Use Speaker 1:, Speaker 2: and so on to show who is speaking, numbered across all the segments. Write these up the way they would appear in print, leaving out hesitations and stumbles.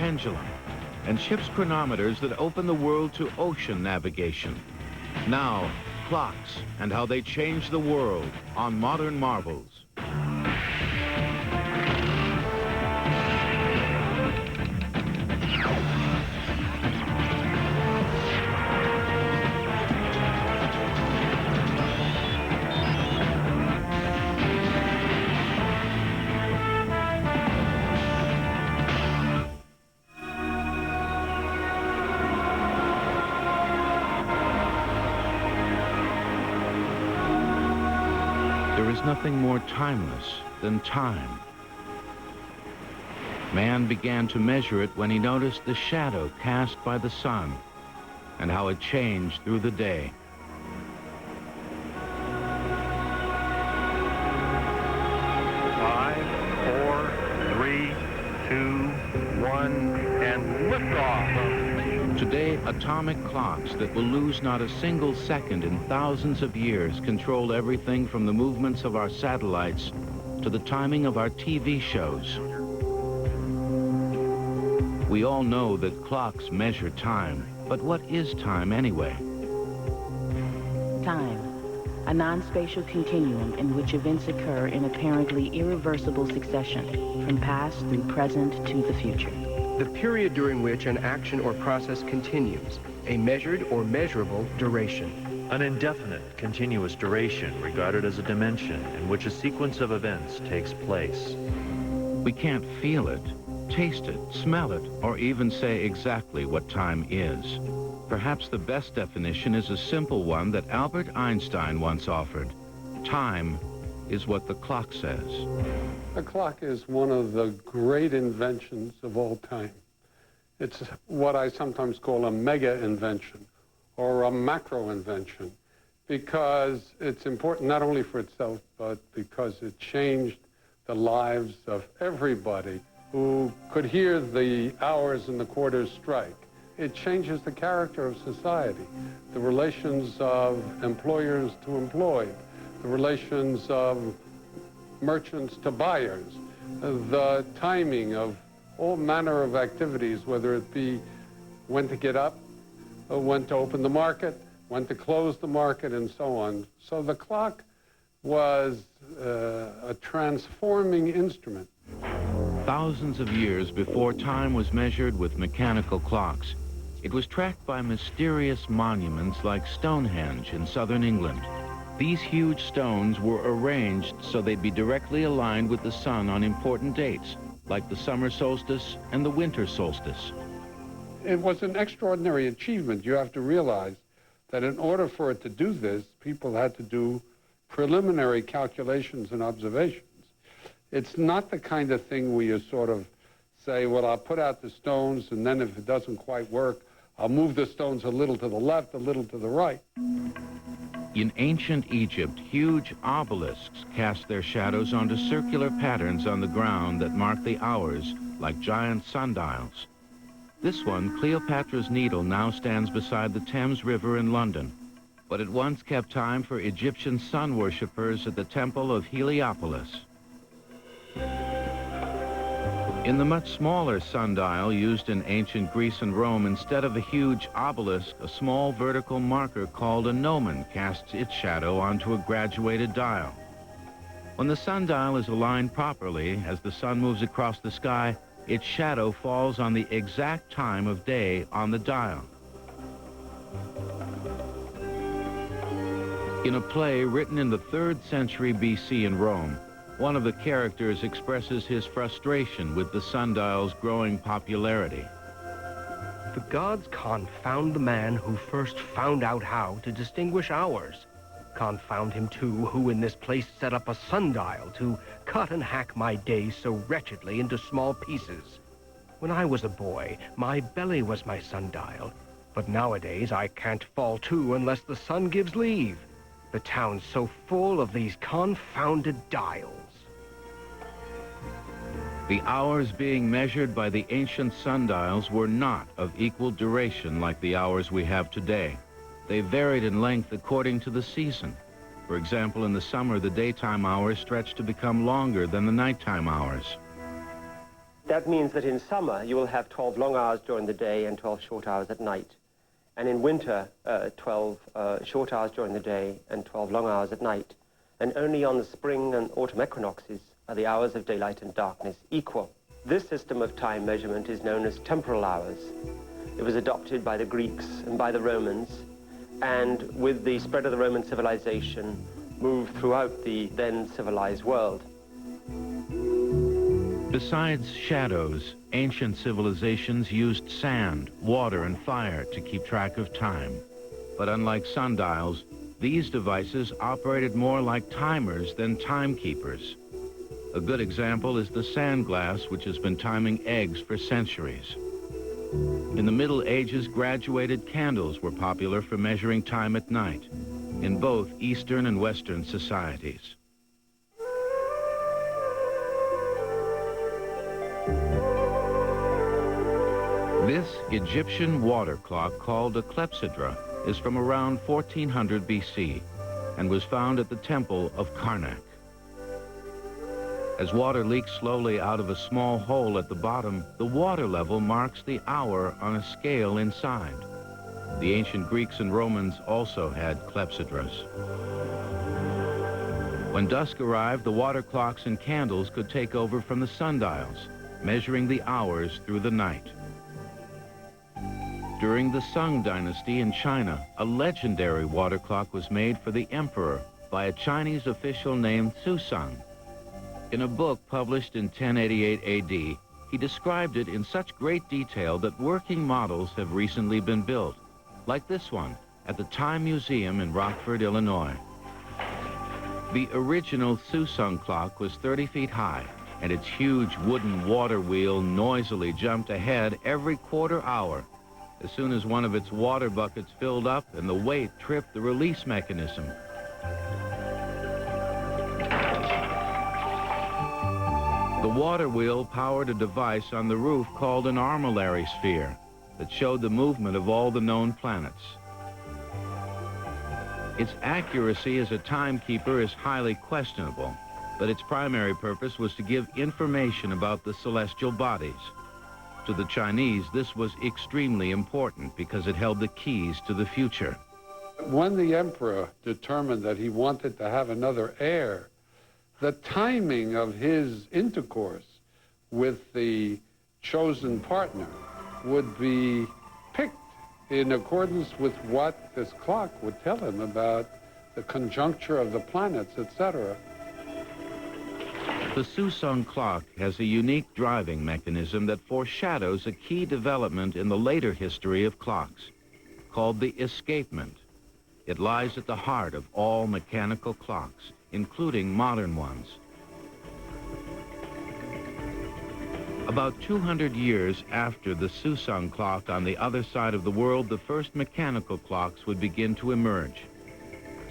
Speaker 1: pendulum, and ship's chronometers that open the world to ocean navigation. Now, clocks and how they change the world on Modern Marvels. There is nothing more timeless than time. Man began to measure it when he noticed the shadow cast by the sun and how it changed through the day.
Speaker 2: Five, four, three, two, one, and liftoff.
Speaker 1: Today, atomic clocks that will lose not a single second in thousands of years control everything from the movements of our satellites to the timing of our TV shows. We all know that clocks measure time, but what is time anyway?
Speaker 3: Time, a non-spatial continuum in which events occur in apparently irreversible succession, from past through present to the future.
Speaker 4: The period during which an action or process continues, a measured or measurable duration.
Speaker 5: An indefinite, continuous duration regarded as a dimension in which a sequence of events takes place.
Speaker 1: We can't feel it, taste it, smell it, or even say exactly what time is. Perhaps the best definition is a simple one that Albert Einstein once offered. Time is what the clock says.
Speaker 6: The clock is one of the great inventions of all time. It's what I sometimes call a mega invention or a macro invention, because it's important not only for itself, but because it changed the lives of everybody who could hear the hours and the quarters strike. It changes the character of society, the relations of employers to employed, the relations of merchants to buyers, the timing of all manner of activities, whether it be when to get up, when to open the market, when to close the market, and so on. So the clock was a transforming instrument.
Speaker 1: Thousands of years before time was measured with mechanical clocks, it was tracked by mysterious monuments like Stonehenge in southern England. These huge stones were arranged so they'd be directly aligned with the sun on important dates, like the summer solstice and the winter solstice.
Speaker 6: It was an extraordinary achievement. You have to realize that in order for it to do this, people had to do preliminary calculations and observations. It's not the kind of thing where you sort of say, well, I'll put out the stones, and then if it doesn't quite work, I'll move the stones a little to the left, a little to the right.
Speaker 1: In ancient Egypt, huge obelisks cast their shadows onto circular patterns on the ground that mark the hours, like giant sundials. This one, Cleopatra's Needle, now stands beside the Thames River in London, but it once kept time for Egyptian sun worshippers at the Temple of Heliopolis. In the much smaller sundial used in ancient Greece and Rome, instead of a huge obelisk, a small vertical marker called a gnomon casts its shadow onto a graduated dial. When the sundial is aligned properly, as the sun moves across the sky, its shadow falls on the exact time of day on the dial. In a play written in the 3rd century BC in Rome, one of the characters expresses his frustration with the sundial's growing popularity.
Speaker 4: The gods confound the man who first found out how to distinguish hours. Confound him, too, who in this place set up a sundial to cut and hack my days so wretchedly into small pieces. When I was a boy, my belly was my sundial, but nowadays I can't fall to unless the sun gives leave. The town's so full of these confounded dials.
Speaker 1: The hours being measured by the ancient sundials were not of equal duration like the hours we have today. They varied in length according to the season. For example, in the summer, the daytime hours stretched to become longer than the nighttime hours.
Speaker 7: That means that in summer you will have 12 long hours during the day and 12 short hours at night. And in winter, 12 short hours during the day and 12 long hours at night. And only on the spring and autumn equinoxes are the hours of daylight and darkness equal. This system of time measurement is known as temporal hours. It was adopted by the Greeks and by the Romans, and with the spread of the Roman civilization, moved throughout the then civilized world.
Speaker 1: Besides shadows, ancient civilizations used sand, water, and fire to keep track of time. But unlike sundials, these devices operated more like timers than timekeepers. A good example is the sand glass, which has been timing eggs for centuries. In the Middle Ages, graduated candles were popular for measuring time at night in both Eastern and Western societies. This Egyptian water clock, called a clepsydra, is from around 1400 BC and was found at the temple of Karnak. As water leaks slowly out of a small hole at the bottom, the water level marks the hour on a scale inside. The ancient Greeks and Romans also had clepsydras. When dusk arrived, the water clocks and candles could take over from the sundials, measuring the hours through the night. During the Sung dynasty in China, a legendary water clock was made for the emperor by a Chinese official named Susung. In a book published in 1088 AD, he described it in such great detail that working models have recently been built, like this one at the Time Museum in Rockford, Illinois. The original Susung clock was 30 feet high, and its huge wooden water wheel noisily jumped ahead every quarter hour as soon as one of its water buckets filled up and the weight tripped the release mechanism. The water wheel powered a device on the roof called an armillary sphere that showed the movement of all the known planets. Its accuracy as a timekeeper is highly questionable, but its primary purpose was to give information about the celestial bodies. To the Chinese, this was extremely important because it held the keys to the future.
Speaker 6: When the emperor determined that he wanted to have another heir, the timing of his intercourse with the chosen partner would be picked in accordance with what this clock would tell him about the conjuncture of the planets, etc.
Speaker 1: The Susung clock has a unique driving mechanism that foreshadows a key development in the later history of clocks, called the escapement. It lies at the heart of all mechanical clocks, including modern ones. About 200 years after the Susung clock on the other side of the world, the first mechanical clocks would begin to emerge.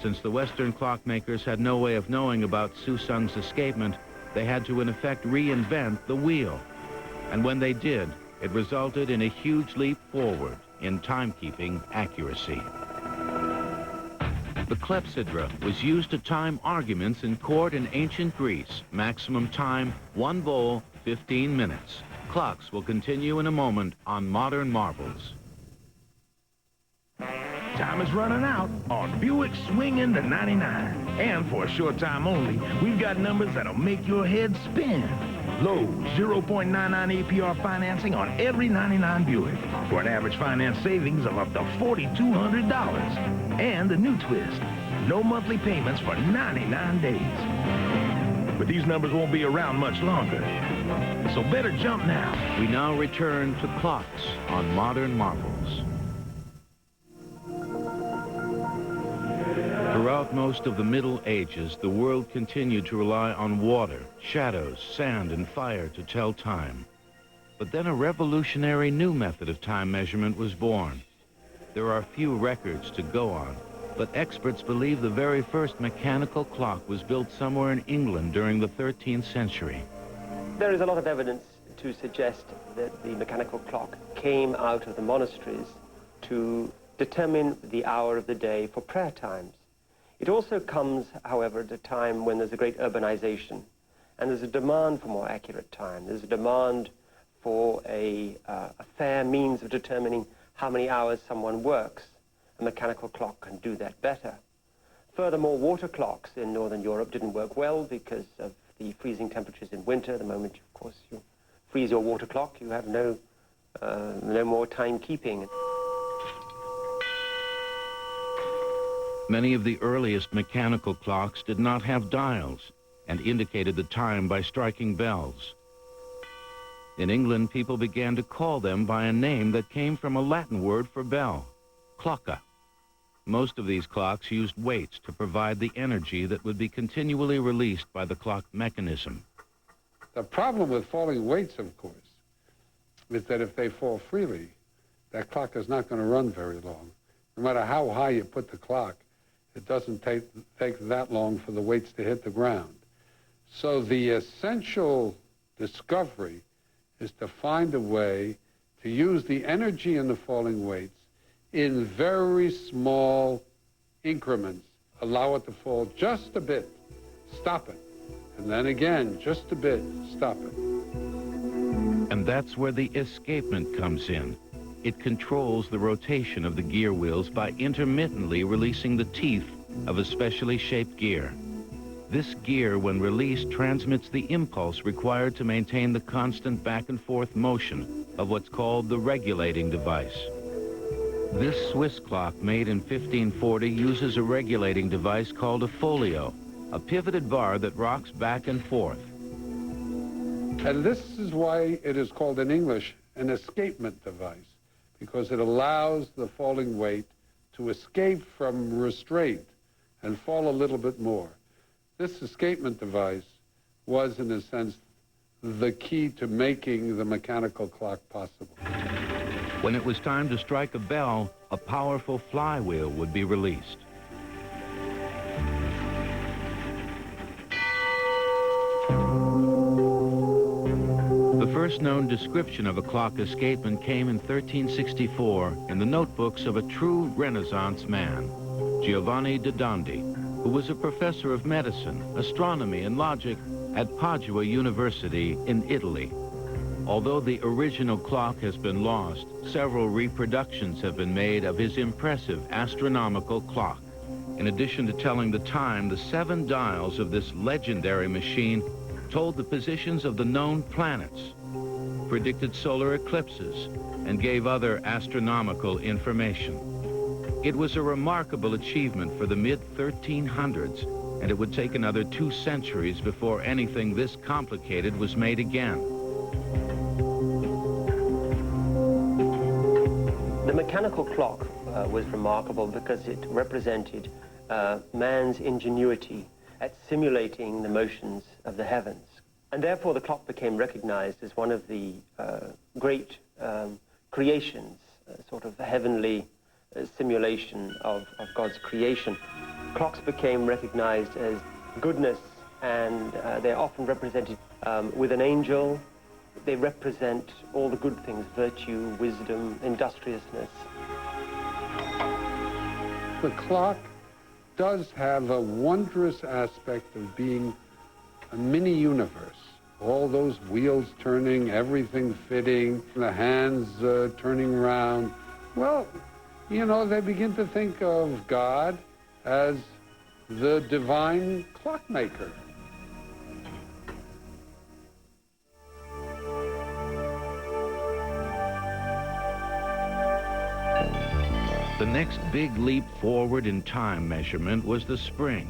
Speaker 1: Since the Western clockmakers had no way of knowing about Susung's escapement, they had to, in effect, reinvent the wheel. And when they did, it resulted in a huge leap forward in timekeeping accuracy. The clepsydra was used to time arguments in court in ancient Greece. Maximum time, 1 bowl, 15 minutes. Clocks will continue in a moment on Modern Marvels.
Speaker 8: Time is running out on Buick Swing into 99. And for a short time only, we've got numbers that'll make your head spin. Low 0.99 APR financing on every 99 Buick for an average finance savings of up to $4,200. And the new twist, no monthly payments for 99 days. But these numbers won't be around much longer, so better jump now.
Speaker 1: We now return to clocks on Modern Marvels. Throughout most of the Middle Ages, the world continued to rely on water, shadows, sand, and fire to tell time. But then a revolutionary new method of time measurement was born. There are few records to go on, but experts believe the very first mechanical clock was built somewhere in England during the 13th century.
Speaker 7: There is a lot of evidence to suggest that the mechanical clock came out of the monasteries to determine the hour of the day for prayer times. It also comes, however, at a time when there's a great urbanization, and there's a demand for more accurate time. There's a demand for a fair means of determining how many hours someone works. A mechanical clock can do that better. Furthermore, water clocks in Northern Europe didn't work well because of the freezing temperatures in winter. The moment, of course, you freeze your water clock, you have no more timekeeping.
Speaker 1: Many of the earliest mechanical clocks did not have dials and indicated the time by striking bells. In England, people began to call them by a name that came from a Latin word for bell, clocca. Most of these clocks used weights to provide the energy that would be continually released by the clock mechanism.
Speaker 6: The problem with falling weights, of course, is that if they fall freely, that clock is not going to run very long. No matter how high you put the clock, it doesn't take that long for the weights to hit the ground. So the essential discovery is to find a way to use the energy in the falling weights in very small increments. Allow it to fall just a bit, stop it, and then again, just a bit, stop it.
Speaker 1: And that's where the escapement comes in. It controls the rotation of the gear wheels by intermittently releasing the teeth of a specially shaped gear. This gear, when released, transmits the impulse required to maintain the constant back and forth motion of what's called the regulating device. This Swiss clock, made in 1540, uses a regulating device called a folio, a pivoted bar that rocks back and forth.
Speaker 6: And this is why it is called in English an escapement device, because it allows the falling weight to escape from restraint and fall a little bit more. This escapement device was, in a sense, the key to making the mechanical clock possible.
Speaker 1: When it was time to strike a bell, a powerful flywheel would be released. The first known description of a clock escapement came in 1364 in the notebooks of a true Renaissance man, Giovanni da Dondi, who was a professor of medicine, astronomy, and logic at Padua University in Italy. Although the original clock has been lost, several reproductions have been made of his impressive astronomical clock. In addition to telling the time, the 7 dials of this legendary machine told the positions of the known planets, predicted solar eclipses, and gave other astronomical information. It was a remarkable achievement for the mid-1300s, and it would take another 2 centuries before anything this complicated was made again.
Speaker 7: The mechanical clock was remarkable because it represented man's ingenuity at simulating the motions of the heavens. And therefore the clock became recognized as one of the great creations, sort of a heavenly simulation of God's creation. Clocks became recognized as goodness, and they're often represented with an angel. They represent all the good things: virtue, wisdom, industriousness.
Speaker 6: The clock does have a wondrous aspect of being a mini universe. All those wheels turning, everything fitting, the hands turning around. Well, you know, they begin to think of God as the divine clockmaker.
Speaker 1: The next big leap forward in time measurement was the spring,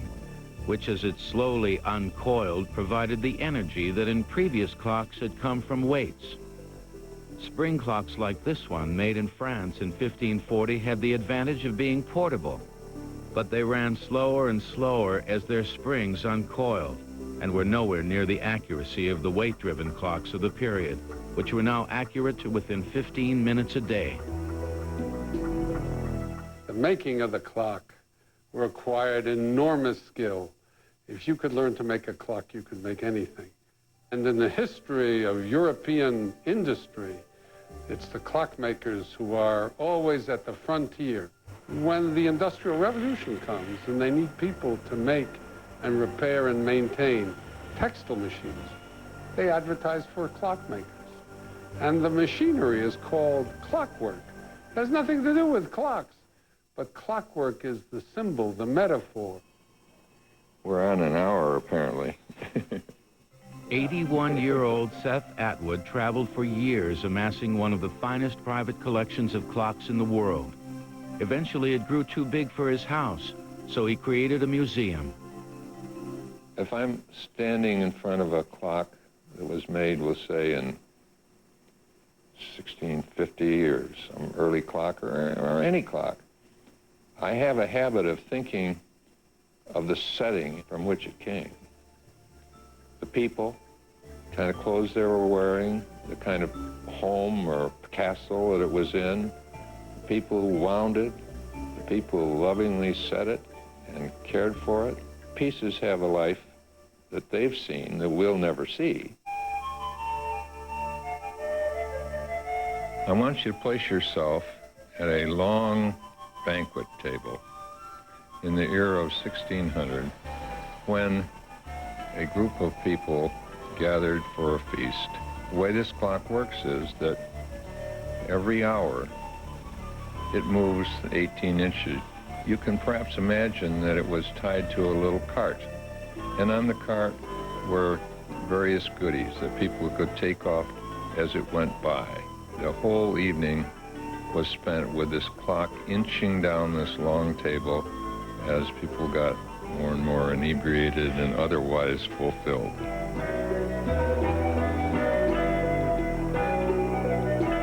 Speaker 1: which, as it slowly uncoiled, provided the energy that in previous clocks had come from weights. Spring clocks like this one, made in France in 1540, had the advantage of being portable, but they ran slower and slower as their springs uncoiled, and were nowhere near the accuracy of the weight-driven clocks of the period, which were now accurate to within 15 minutes a day.
Speaker 6: The making of the clock required enormous skill. If you could learn to make a clock, you could make anything. And in the history of European industry, it's the clockmakers who are always at the frontier. When the Industrial Revolution comes and they need people to make and repair and maintain textile machines, they advertise for clockmakers. And the machinery is called clockwork. It has nothing to do with clocks, but clockwork is the symbol, the metaphor.
Speaker 9: We're on an hour, apparently.
Speaker 1: 81-year-old Seth Atwood traveled for years amassing one of the finest private collections of clocks in the world. Eventually, it grew too big for his house, so he created a museum.
Speaker 9: If I'm standing in front of a clock that was made, we'll say, in 1650 or some early clock or any clock, I have a habit of thinking of the setting from which it came. The people, kind of clothes they were wearing, the kind of home or castle that it was in, the people who wound it, the people who lovingly set it and cared for it. Pieces have a life that they've seen that we'll never see. I want you to place yourself at a long banquet table in the era of 1600 when a group of people gathered for a feast. The way this clock works is that every hour it moves 18 inches. You can perhaps imagine that it was tied to a little cart, and on the cart were various goodies that people could take off as it went by. The whole evening was spent with this clock inching down this long table as people got more and more inebriated and otherwise fulfilled.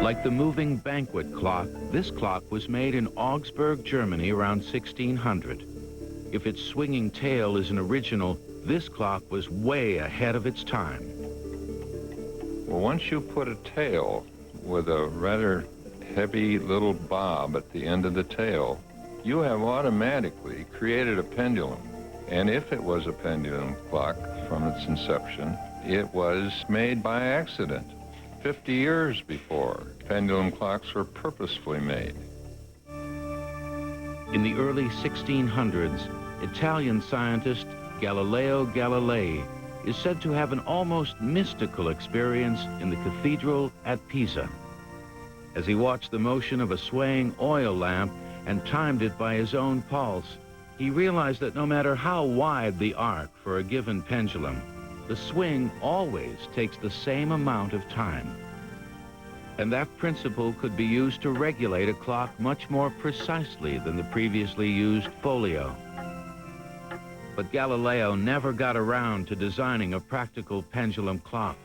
Speaker 1: Like the moving banquet clock, this clock was made in Augsburg, Germany around 1600. If its swinging tail is an original, this clock was way ahead of its time.
Speaker 9: Well, once you put a tail with a rather heavy little bob at the end of the tail, you have automatically created a pendulum. And if it was a pendulum clock from its inception, it was made by accident. 50 years before, pendulum clocks were purposefully made.
Speaker 1: In the early 1600s, Italian scientist Galileo Galilei is said to have an almost mystical experience in the cathedral at Pisa. As he watched the motion of a swaying oil lamp and timed it by his own pulse, he realized that no matter how wide the arc for a given pendulum, the swing always takes the same amount of time. And that principle could be used to regulate a clock much more precisely than the previously used folio. But Galileo never got around to designing a practical pendulum clock.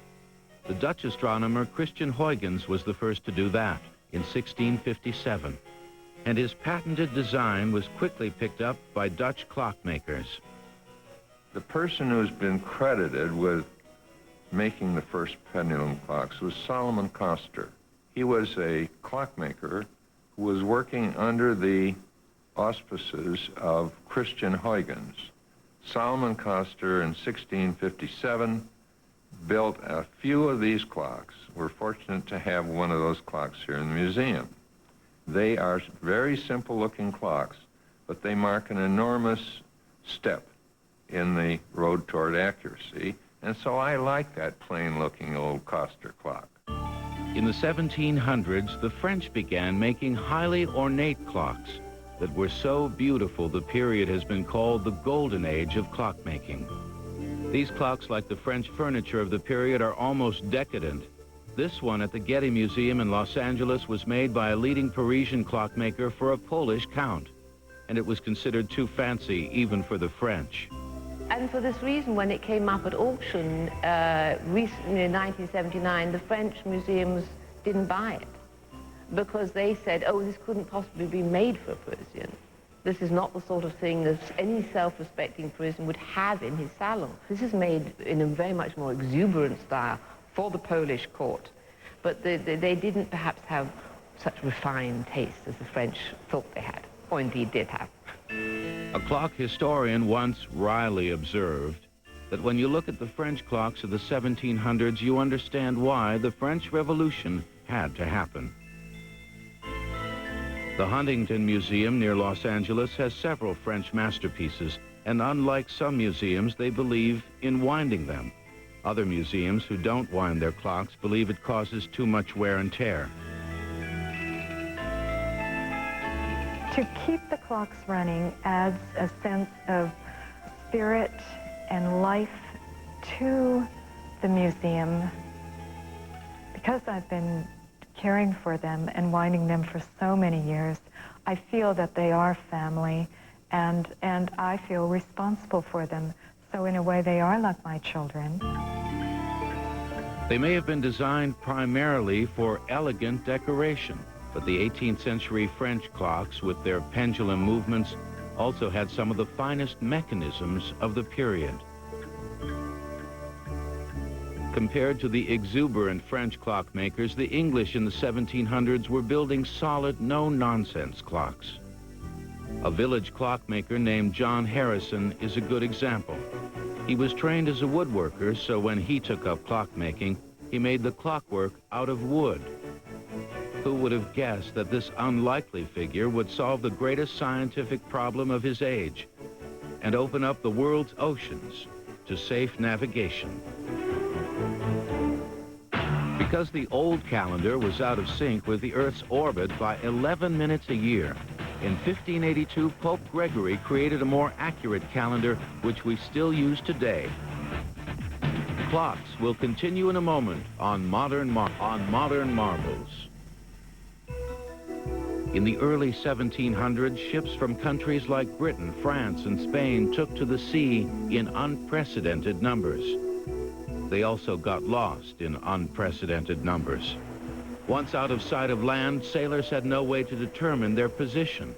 Speaker 1: The Dutch astronomer Christian Huygens was the first to do that in 1657. And his patented design was quickly picked up by Dutch clockmakers.
Speaker 9: The person who's been credited with making the first pendulum clocks was Solomon Koster. He was a clockmaker who was working under the auspices of Christian Huygens. Solomon Koster in 1657 built a few of these clocks. We're fortunate to have one of those clocks here in the museum. They are very simple-looking clocks, but they mark an enormous step in the road toward accuracy, and so I like that plain-looking old Koster clock.
Speaker 1: In the 1700s, the French began making highly ornate clocks that were so beautiful the period has been called the Golden Age of clockmaking. These clocks, like the French furniture of the period, are almost decadent. This one at the Getty Museum in Los Angeles was made by a leading Parisian clockmaker for a Polish count, and it was considered too fancy even for the French.
Speaker 10: And for this reason, when it came up at auction recently in 1979, the French museums didn't buy it because they said, oh, this couldn't possibly be made for a Parisian. This is not the sort of thing that any self-respecting Parisian would have in his salon. This is made in a very much more exuberant style for the Polish court, but they didn't perhaps have such refined taste as the French thought they had, or indeed did have.
Speaker 1: A clock historian once wryly observed that when you look at the French clocks of the 1700s, you understand why the French Revolution had to happen. The Huntington Museum near Los Angeles has several French masterpieces, and unlike some museums, they believe in winding them. Other museums who don't wind their clocks believe it causes too much wear and tear.
Speaker 11: To keep the clocks running adds a sense of spirit and life to the museum. Because I've been caring for them and winding them for so many years, I feel that they are family, and I feel responsible for them. So in a way, they are like my children.
Speaker 1: They may have been designed primarily for elegant decoration, but the 18th century French clocks with their pendulum movements also had some of the finest mechanisms of the period. Compared to the exuberant French clockmakers, the English in the 1700s were building solid, no-nonsense clocks. A village clockmaker named John Harrison is a good example. He was trained as a woodworker, so when he took up clockmaking, he made the clockwork out of wood. Who would have guessed that this unlikely figure would solve the greatest scientific problem of his age and open up the world's oceans to safe navigation? Because the old calendar was out of sync with the Earth's orbit by 11 minutes a year, in 1582, Pope Gregory created a more accurate calendar, which we still use today. Clocks will continue in a moment on Modern Marvels. In the early 1700s, ships from countries like Britain, France, and Spain took to the sea in unprecedented numbers. They also got lost in unprecedented numbers. Once out of sight of land, sailors had no way to determine their position,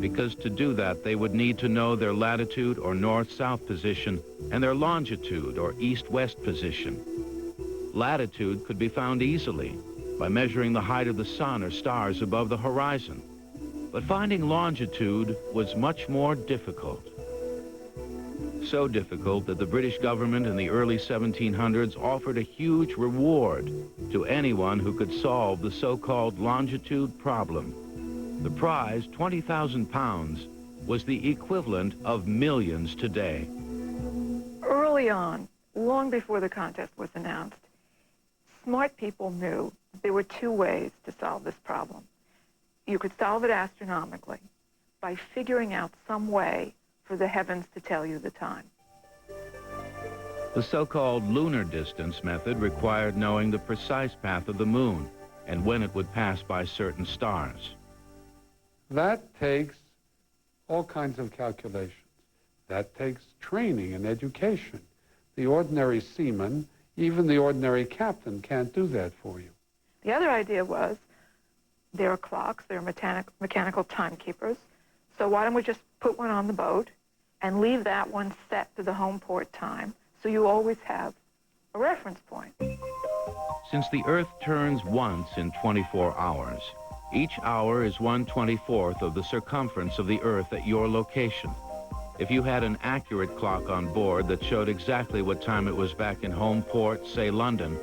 Speaker 1: because to do that, they would need to know their latitude or north-south position and their longitude or east-west position. Latitude could be found easily by measuring the height of the sun or stars above the horizon, but finding longitude was much more difficult. So difficult that the British government in the early 1700s offered a huge reward to anyone who could solve the so-called longitude problem. The prize, £20,000, was the equivalent of millions today.
Speaker 12: Early on, long before the contest was announced, smart people knew there were two ways to solve this problem. You could solve it astronomically by figuring out some way for the heavens to tell you the time.
Speaker 1: The so-called lunar distance method required knowing the precise path of the moon and when it would pass by certain stars.
Speaker 6: That takes all kinds of calculations. That takes training and education. The ordinary seaman, even the ordinary captain, can't do that for you.
Speaker 12: The other idea was, there are clocks, there are mechanical timekeepers, so why don't we just put one on the boat and leave that one set to the home port time, so you always have a reference point.
Speaker 1: Since the Earth turns once in 24 hours, each hour is 1/24th of the circumference of the Earth at your location. If you had an accurate clock on board that showed exactly what time it was back in home port, say London,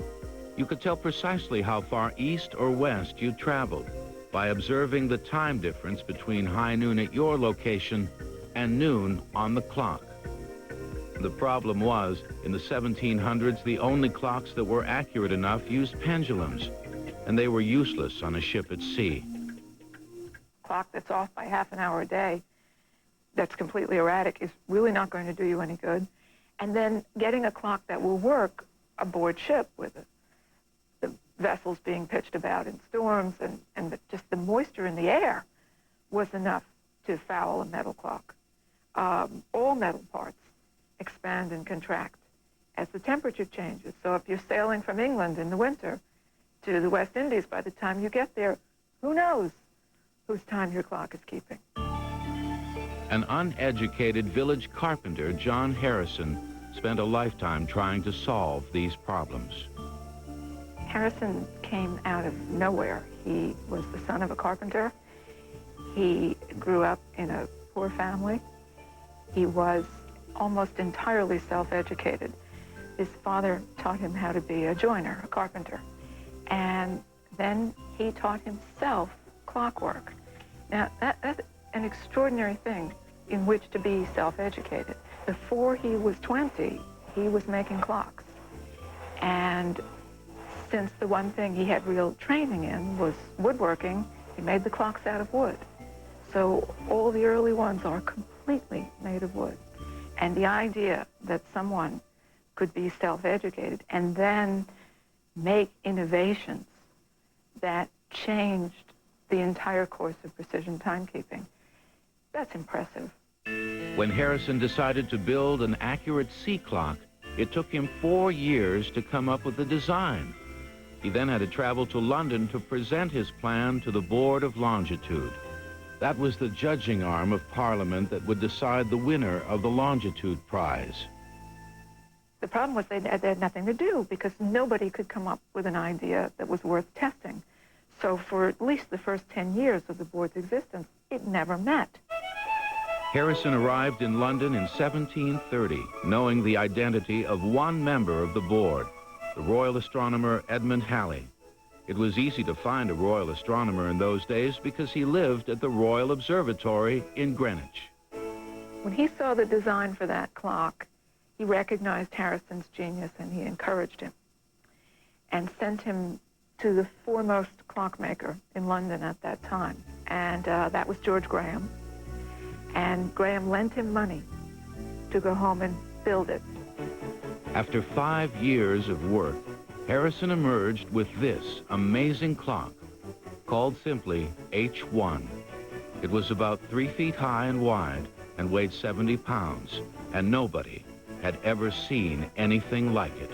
Speaker 1: you could tell precisely how far east or west you traveled by observing the time difference between high noon at your location and noon on the clock. The problem was, in the 1700s, the only clocks that were accurate enough used pendulums, and they were useless on a ship at sea.
Speaker 12: A clock that's off by half an hour a day, that's completely erratic, is really not going to do you any good. And then getting a clock that will work aboard ship with the vessels being pitched about in storms and just the moisture in the air was enough to foul a metal clock. All metal parts expand and contract as the temperature changes. So if you're sailing from England in the winter to the West Indies, by the time you get there, who knows whose time your clock is keeping?
Speaker 1: An uneducated village carpenter, John Harrison, spent a lifetime trying to solve these problems.
Speaker 12: Harrison came out of nowhere. He was the son of a carpenter. He grew up in a poor family. He was almost entirely self-educated. His father taught him how to be a joiner, a carpenter. And then he taught himself clockwork. Now, that's an extraordinary thing in which to be self-educated. Before he was 20, he was making clocks. And since the one thing he had real training in was woodworking, he made the clocks out of wood. So all the early ones are completely made of wood. And the idea that someone could be self-educated and then make innovations that changed the entire course of precision timekeeping, that's impressive.
Speaker 1: When Harrison decided to build an accurate sea clock, it took him 4 years to come up with the design. He then had to travel to London to present his plan to the Board of Longitude. That was the judging arm of Parliament that would decide the winner of the Longitude Prize.
Speaker 12: The problem was they had nothing to do because nobody could come up with an idea that was worth testing. So for at least the first 10 years of the board's existence, it never met.
Speaker 1: Harrison arrived in London in 1730, knowing the identity of one member of the board, the Royal Astronomer Edmund Halley. It was easy to find a Royal Astronomer in those days because he lived at the Royal Observatory in Greenwich.
Speaker 12: When he saw the design for that clock, he recognized Harrison's genius and he encouraged him and sent him to the foremost clockmaker in London at that time. And that was George Graham. And Graham lent him money to go home and build it.
Speaker 1: After 5 years of work, Harrison emerged with this amazing clock, called simply H1. It was about 3 feet high and wide and weighed 70 pounds, and nobody had ever seen anything like it.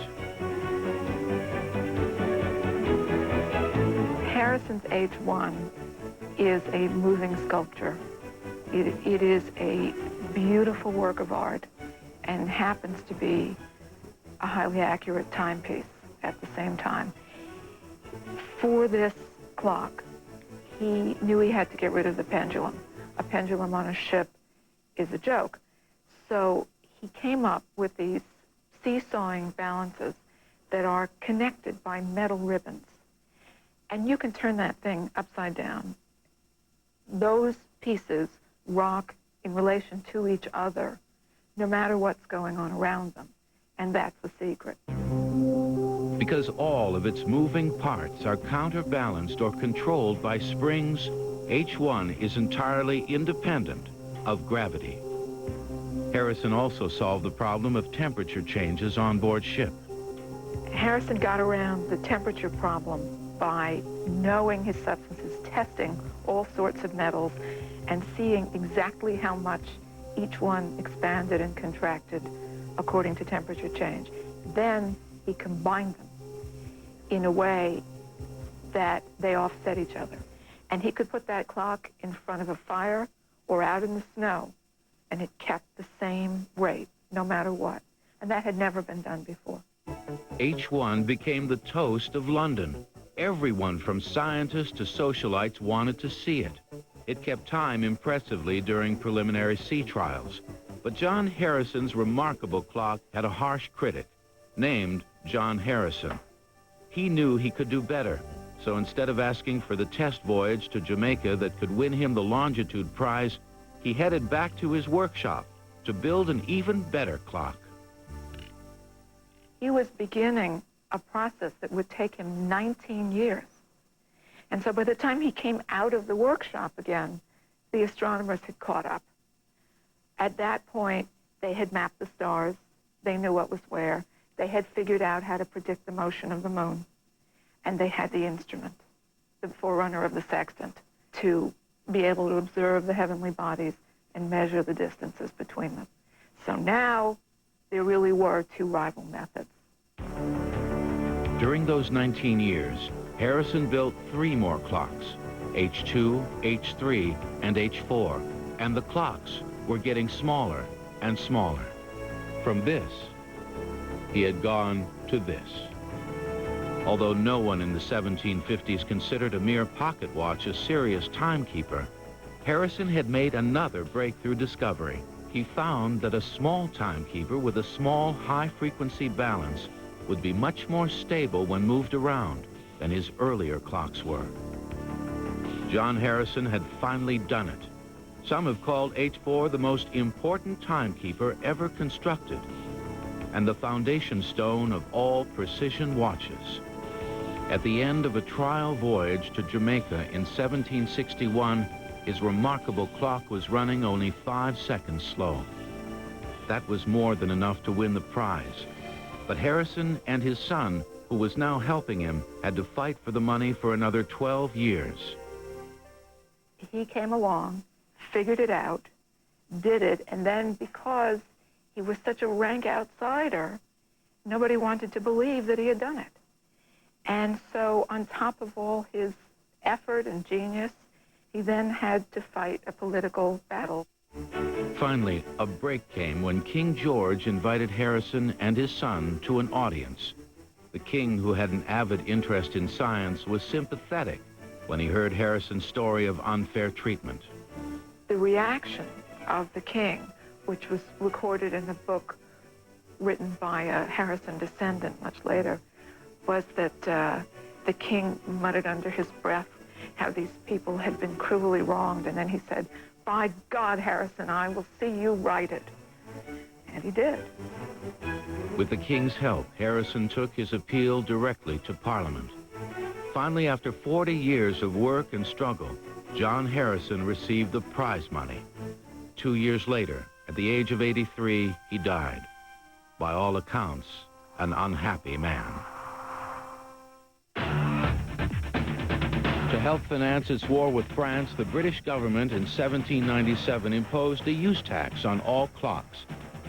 Speaker 12: Harrison's H1 is a moving sculpture. It is a beautiful work of art and happens to be a highly accurate timepiece at the same time. For this clock, he knew he had to get rid of the pendulum. A pendulum on a ship is a joke. So he came up with these seesawing balances that are connected by metal ribbons. And you can turn that thing upside down. Those pieces rock in relation to each other, no matter what's going on around them. And that's the secret.
Speaker 1: Because all of its moving parts are counterbalanced or controlled by springs, H1 is entirely independent of gravity. Harrison also solved the problem of temperature changes on board ship.
Speaker 12: Harrison got around the temperature problem by knowing his substances, testing all sorts of metals, and seeing exactly how much each one expanded and contracted according to temperature change. Then he combined them in a way that they offset each other. And he could put that clock in front of a fire or out in the snow, and it kept the same rate, no matter what. And that had never been done before.
Speaker 1: H1 became the toast of London. Everyone from scientists to socialites wanted to see it. It kept time impressively during preliminary sea trials. But John Harrison's remarkable clock had a harsh critic, named John Harrison. He knew he could do better, so instead of asking for the test voyage to Jamaica that could win him the Longitude Prize, he headed back to his workshop to build an even better clock.
Speaker 12: He was beginning a process that would take him 19 years. And so by the time he came out of the workshop again, the astronomers had caught up. At that point, they had mapped the stars. They knew what was where. They had figured out how to predict the motion of the moon. And they had the instrument, the forerunner of the sextant, to be able to observe the heavenly bodies and measure the distances between them. So now, there really were two rival methods.
Speaker 1: During those 19 years, Harrison built 3 more clocks, H2, H3, and H4, and the clocks were getting smaller and smaller. From this, he had gone to this. Although no one in the 1750s considered a mere pocket watch a serious timekeeper, Harrison had made another breakthrough discovery. He found that a small timekeeper with a small high-frequency balance would be much more stable when moved around than his earlier clocks were. John Harrison had finally done it. Some have called H4 the most important timekeeper ever constructed. and the foundation stone of all precision watches. At the end of a trial voyage to Jamaica in 1761, his remarkable clock was running only 5 seconds slow. That was more than enough to win the prize. But Harrison and his son, who was now helping him, had to fight for the money for another 12 years.
Speaker 12: He came along, figured it out, did it, and then because he was such a rank outsider, nobody wanted to believe that he had done it. And so on top of all his effort and genius, he then had to fight a political battle.
Speaker 1: Finally, a break came when King George invited Harrison and his son to an audience. The king, who had an avid interest in science, was sympathetic when he heard Harrison's story of unfair treatment.
Speaker 12: The reaction of the king, which was recorded in a book written by a Harrison descendant much later, was that the king muttered under his breath how these people had been cruelly wronged, and then he said, "By God, Harrison, I will see you right it." And he did.
Speaker 1: With the king's help, Harrison took his appeal directly to Parliament. Finally, after 40 years of work and struggle, John Harrison received the prize money. 2 years later, at the age of 83, he died. By all accounts, an unhappy man. To help finance its war with France, the British government in 1797 imposed a use tax on all clocks.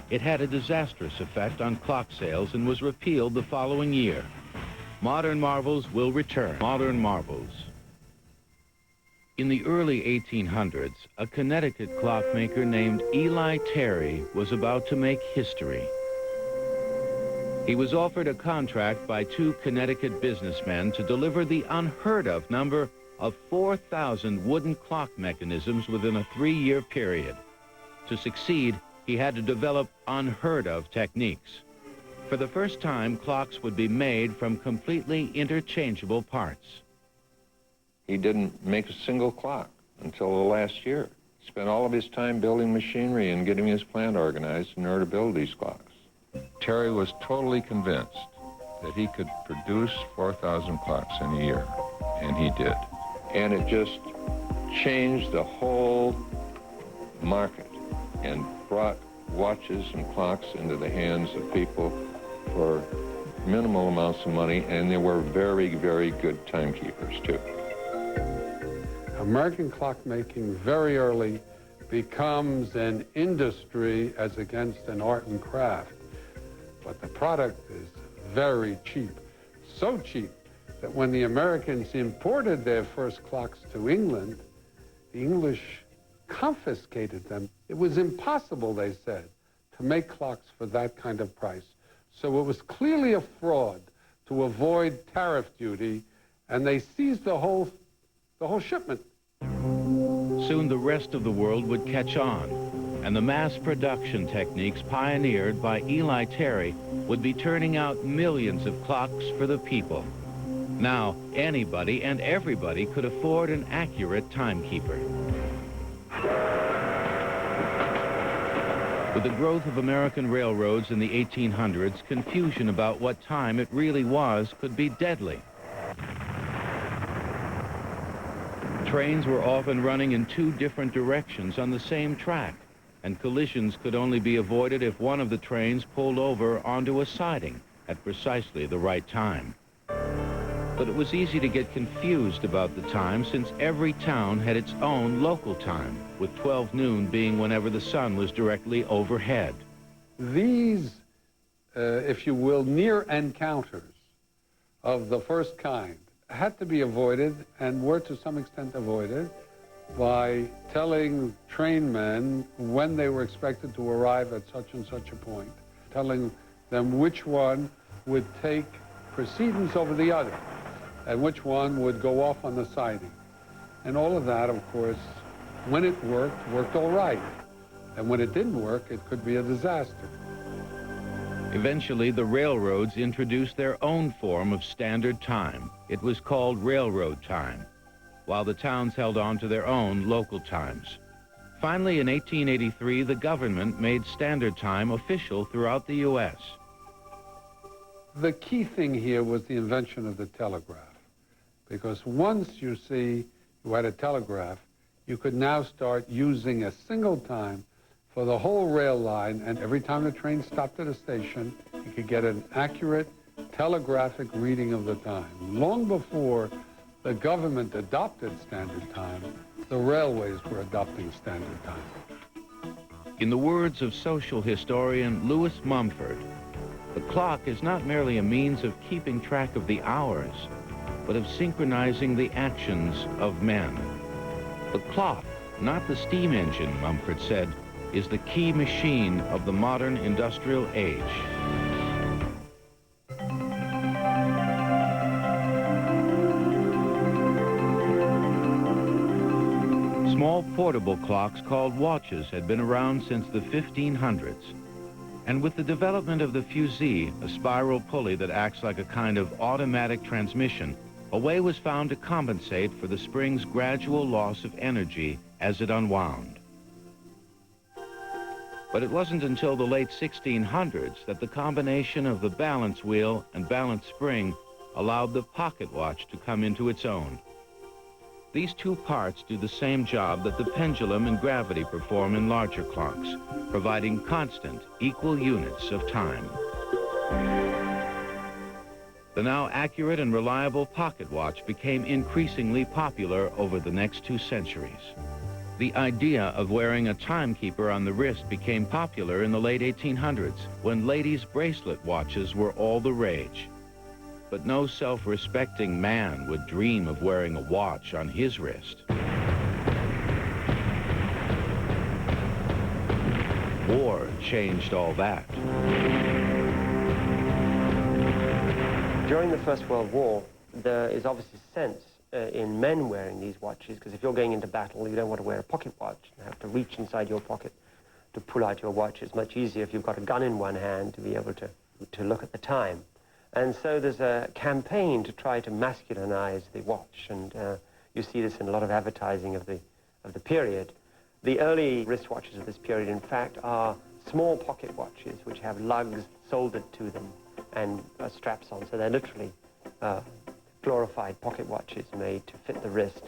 Speaker 1: It had a disastrous effect on clock sales and was repealed the following year. Modern marvels will return. Modern marvels. In the early 1800s, a Connecticut clockmaker named Eli Terry was about to make history. He was offered a contract by 2 Connecticut businessmen to deliver the unheard-of number of 4,000 wooden clock mechanisms within a 3-year period. To succeed, he had to develop unheard-of techniques. For the first time, clocks would be made from completely interchangeable parts.
Speaker 9: He didn't make a single clock until the last year. He spent all of his time building machinery and getting his plant organized in order to build these clocks. Terry was totally convinced that he could produce 4,000 clocks in a year, and he did. And it just changed the whole market and brought watches and clocks into the hands of people for minimal amounts of money, and they were very, very good timekeepers, too.
Speaker 6: American clockmaking very early becomes an industry as against an art and craft. But the product is very cheap, so cheap that when the Americans imported their first clocks to England, the English confiscated them. It was impossible, they said, to make clocks for that kind of price. So it was clearly a fraud to avoid tariff duty, and they seized the whole shipment.
Speaker 1: Soon the rest of the world would catch on, and the mass production techniques pioneered by Eli Terry would be turning out millions of clocks for the people. Now, anybody and everybody could afford an accurate timekeeper. With the growth of American railroads in the 1800s, confusion about what time it really was could be deadly. Trains were often running in 2 different directions on the same track, and collisions could only be avoided if one of the trains pulled over onto a siding at precisely the right time. But it was easy to get confused about the time since every town had its own local time, with 12 noon being whenever the sun was directly overhead.
Speaker 6: These, if you will, near encounters of the first kind had to be avoided, and were to some extent avoided, by telling trainmen when they were expected to arrive at such and such a point, telling them which one would take precedence over the other, and which one would go off on the siding. And all of that, of course, when it worked all right. And when it didn't work, it could be a disaster.
Speaker 1: Eventually, the railroads introduced their own form of standard time. It was called railroad time, while the towns held on to their own local times. Finally, in 1883, the government made standard time official throughout the U.S.
Speaker 6: The key thing here was the invention of the telegraph, because once you had a telegraph, you could now start using a single time for the whole rail line, and every time the train stopped at a station, you could get an accurate telegraphic reading of the time. Long before the government adopted standard time, the railways were adopting standard time.
Speaker 1: In the words of social historian Lewis Mumford, the clock is not merely a means of keeping track of the hours, but of synchronizing the actions of men. The clock, not the steam engine, Mumford said, is the key machine of the modern industrial age. Small portable clocks called watches had been around since the 1500s. And with the development of the fusee, a spiral pulley that acts like a kind of automatic transmission, a way was found to compensate for the spring's gradual loss of energy as it unwound. But it wasn't until the late 1600s that the combination of the balance wheel and balance spring allowed the pocket watch to come into its own. These two parts do the same job that the pendulum and gravity perform in larger clocks, providing constant, equal units of time. The now accurate and reliable pocket watch became increasingly popular over the next 2 centuries. The idea of wearing a timekeeper on the wrist became popular in the late 1800s, when ladies' bracelet watches were all the rage. But no self-respecting man would dream of wearing a watch on his wrist. War changed all that.
Speaker 7: During the First World War, there is obviously sense in men wearing these watches, because if you're going into battle, you don't want to wear a pocket watch. You have to reach inside your pocket to pull out your watch. It's much easier if you've got a gun in one hand to be able to look at the time. And so there's a campaign to try to masculinize the watch, and you see this in a lot of advertising of the period. The early wristwatches of this period, in fact, are small pocket watches which have lugs soldered to them and straps on, so they're literally glorified pocket watches made to fit the wrist.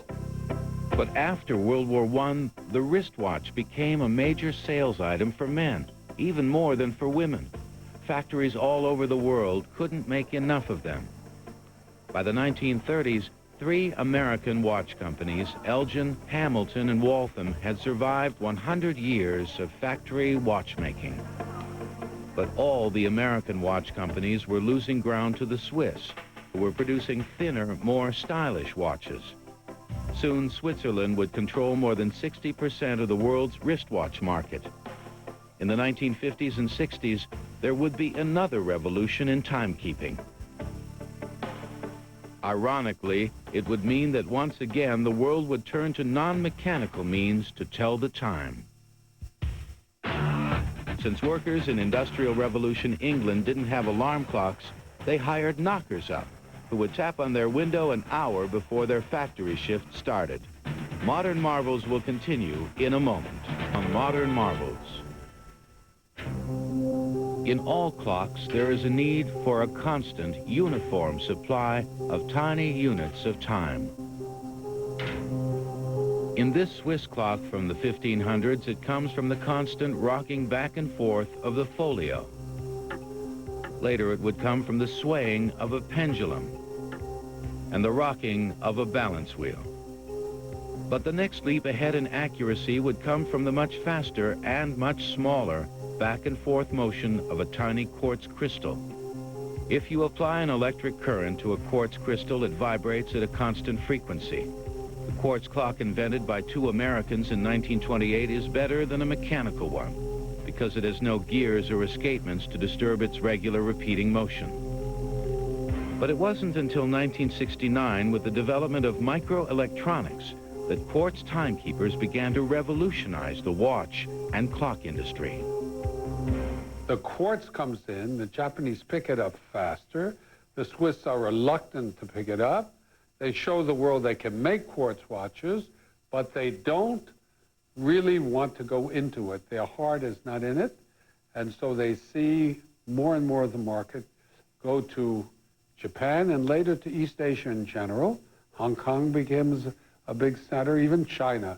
Speaker 1: But after World War I, the wristwatch became a major sales item for men, even more than for women. Factories all over the world couldn't make enough of them. By the 1930s, 3 American watch companies, Elgin, Hamilton, and Waltham, had survived 100 years of factory watchmaking. But all the American watch companies were losing ground to the Swiss, who were producing thinner, more stylish watches. Soon, Switzerland would control more than 60% of the world's wristwatch market. In the 1950s and 60s, there would be another revolution in timekeeping. Ironically, it would mean that once again the world would turn to non-mechanical means to tell the time. Since workers in Industrial Revolution England didn't have alarm clocks, they hired knockers up, who would tap on their window an hour before their factory shift started. Modern Marvels will continue in a moment on Modern Marvels. In all clocks, there is a need for a constant, uniform supply of tiny units of time. In this Swiss clock from the 1500s, it comes from the constant rocking back and forth of the folio. Later, it would come from the swaying of a pendulum and the rocking of a balance wheel. But the next leap ahead in accuracy would come from the much faster and much smaller back and forth motion of a tiny quartz crystal. If you apply an electric current to a quartz crystal, it vibrates at a constant frequency. The quartz clock invented by 2 Americans in 1928 is better than a mechanical one because it has no gears or escapements to disturb its regular repeating motion. But it wasn't until 1969, with the development of microelectronics, that quartz timekeepers began to revolutionize the watch and clock industry.
Speaker 6: The quartz comes in, the Japanese pick it up faster, the Swiss are reluctant to pick it up. They show the world they can make quartz watches, but they don't really want to go into it. Their heart is not in it, and so they see more and more of the market go to Japan and later to East Asia in general. Hong Kong becomes a big center. Even China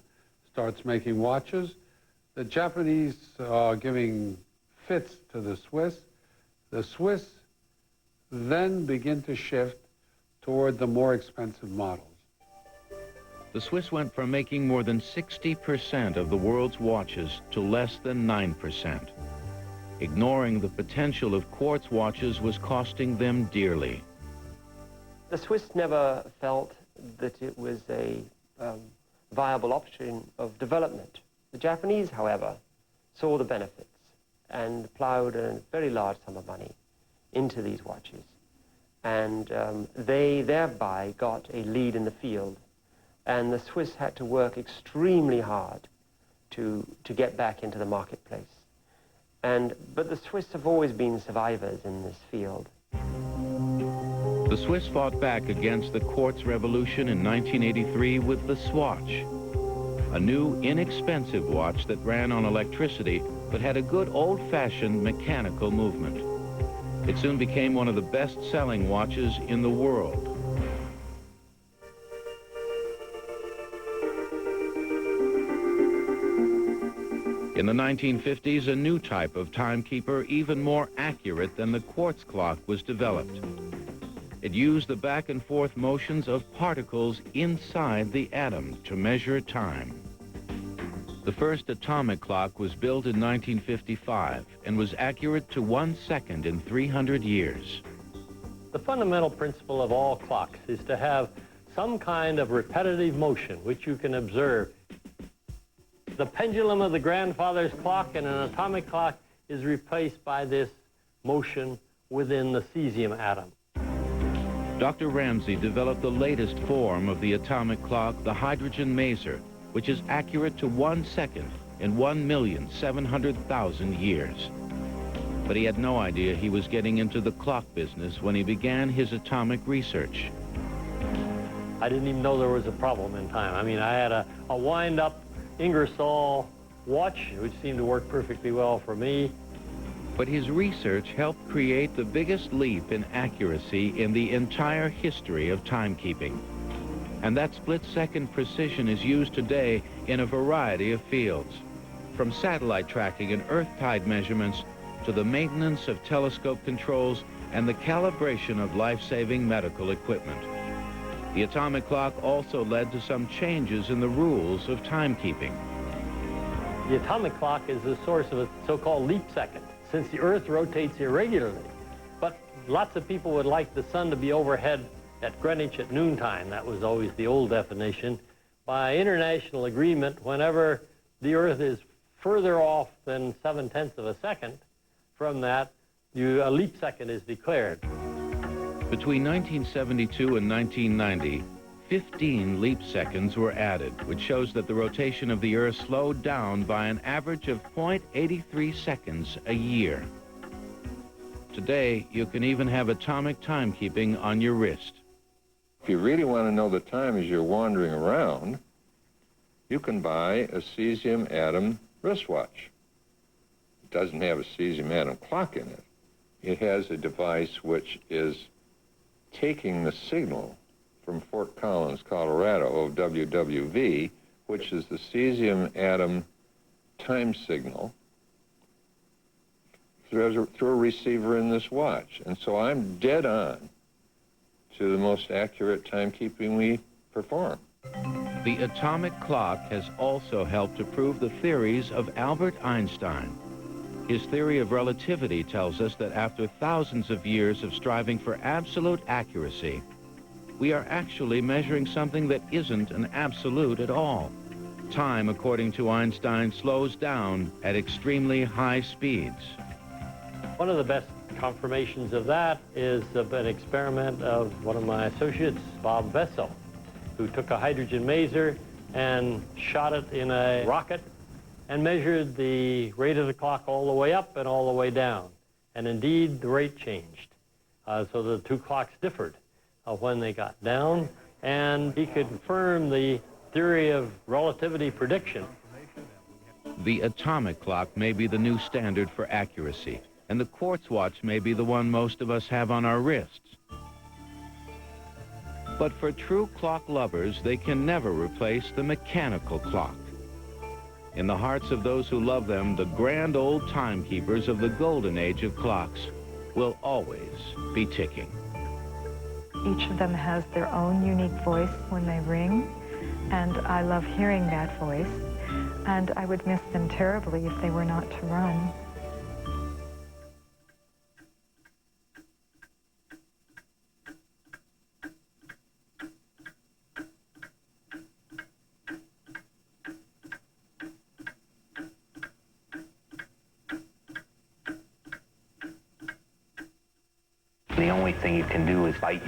Speaker 6: starts making watches. The Japanese are giving fits to the Swiss. The Swiss then begin to shift toward the more expensive models.
Speaker 1: The Swiss went from making more than 60% of the world's watches to less than 9%. Ignoring the potential of quartz watches was costing them dearly.
Speaker 7: The Swiss never felt that it was a viable option of development. The Japanese, however, saw the benefits and plowed a very large sum of money into these watches. And they thereby got a lead in the field. And the Swiss had to work extremely hard to get back into the marketplace. But the Swiss have always been survivors in this field.
Speaker 1: The Swiss fought back against the quartz revolution in 1983 with the Swatch, a new, inexpensive watch that ran on electricity but had a good old-fashioned mechanical movement. It soon became one of the best-selling watches in the world. In the 1950s, a new type of timekeeper, even more accurate than the quartz clock, was developed. It used the back-and-forth motions of particles inside the atom to measure time. The first atomic clock was built in 1955 and was accurate to 1 second in 300 years.
Speaker 13: The fundamental principle of all clocks is to have some kind of repetitive motion which you can observe. The pendulum of the grandfather's clock in an atomic clock is replaced by this motion within the cesium atom.
Speaker 1: Dr. Ramsey developed the latest form of the atomic clock, the hydrogen maser, which is accurate to 1 second in 1,700,000 years. But he had no idea he was getting into the clock business when he began his atomic research.
Speaker 13: I didn't even know there was a problem in time. I mean, I had a wind-up Ingersoll watch, which seemed to work perfectly well for me.
Speaker 1: But his research helped create the biggest leap in accuracy in the entire history of timekeeping. And that split-second precision is used today in a variety of fields, from satellite tracking and earth tide measurements to the maintenance of telescope controls and the calibration of life-saving medical equipment. The atomic clock also led to some changes in the rules of timekeeping.
Speaker 13: The atomic clock is the source of a so-called leap second, since the Earth rotates irregularly. But lots of people would like the sun to be overhead at Greenwich at noontime. That was always the old definition. By international agreement, whenever the Earth is further off than 7/10 of a second from that, a leap second is declared.
Speaker 1: Between 1972 and 1990, 15 leap seconds were added, which shows that the rotation of the Earth slowed down by an average of 0.83 seconds a year. Today, you can even have atomic timekeeping on your wrist.
Speaker 9: If you really want to know the time as you're wandering around, you can buy a cesium atom wristwatch. It doesn't have a cesium atom clock in it. It has a device which is taking the signal from Fort Collins, Colorado, of WWV, which is the cesium atom time signal, through a receiver in this watch. And so I'm dead on to the most accurate timekeeping we perform.
Speaker 1: The atomic clock has also helped to prove the theories of Albert Einstein. His theory of relativity tells us that after thousands of years of striving for absolute accuracy, we are actually measuring something that isn't an absolute at all. Time, according to Einstein, slows down at extremely high speeds.
Speaker 13: One of the best confirmations of that is an experiment of one of my associates, Bob Bessel, who took a hydrogen maser and shot it in a rocket and measured the rate of the clock all the way up and all the way down. And indeed, the rate changed. So the two clocks differed when they got down, and he could confirm the theory of relativity prediction.
Speaker 1: The atomic clock may be the new standard for accuracy, and the quartz watch may be the one most of us have on our wrists. But for true clock lovers, they can never replace the mechanical clock. In the hearts of those who love them, the grand old timekeepers of the golden age of clocks will always be ticking.
Speaker 11: Each of them has their own unique voice when they ring, and I love hearing that voice, and I would miss them terribly if they were not to run.
Speaker 14: The only thing you can do is bite your